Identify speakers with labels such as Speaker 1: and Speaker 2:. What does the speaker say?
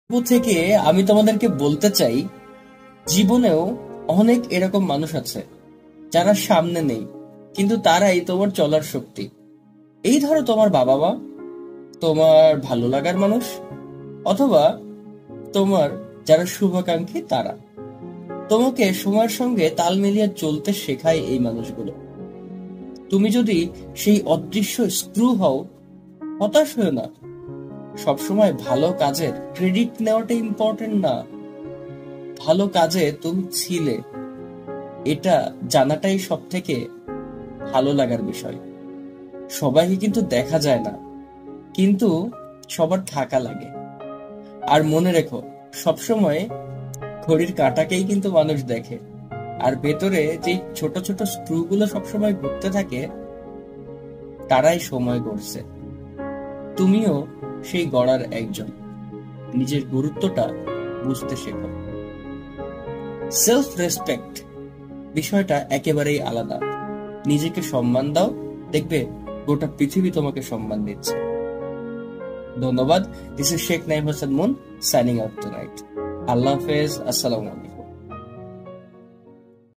Speaker 1: থেকে আমি তোমাদেরকে বলতে চাই, জীবনেও অনেক এরকম মানুষ আছে যারা সামনে নেই, কিন্তু তারাই তোমার চলার শক্তি। এই ধরো তোমার বাবা মা, তোমার ভালো লাগার মানুষ, অথবা তোমার যারা শুভাকাঙ্ক্ষী তারা। তোমাকে সময়ের সঙ্গে তাল মিলিয়ে চলতে শেখায় এই মানুষগুলো। তুমি যদি সেই অদৃশ্য স্ক্রু হও, হতাশ হও না। সবসময় ভালো কাজের ক্রেডিট নেওয়াটা ইম্পর্টেন্ট না, ভালো কাজে তুমি ছিলে এটা জানাটাই সব থেকে ভালো লাগার বিষয়। সবাইকে কিন্তু দেখা যায় না, কিন্তু সবার থাকা লাগে। আর মনে রেখো, সবসময় ঘড়ির কাঁটাকেই কিন্তু মানুষ দেখে, আর ভেতরে যে ছোট ছোট স্ক্রু গুলো সবসময় ঘুরতে থাকে তারাই সময় গড়ছে। তুমিও সেই গড়ার একজন। নিজের গুরুত্বটা বুঝতে শেখো। সেলফ রেসপেক্ট বিষয়টা একেবারেই আলাদা। নিজেকে সম্মান দাও, দেখবে গোটা পৃথিবী তোমাকে সম্মান দিচ্ছে। ধন্যবাদ। This is Sheikh Naim Hasan Moon, signing out tonight. আল্লাহ হাফেজ, আসসালামু আলাইকুম।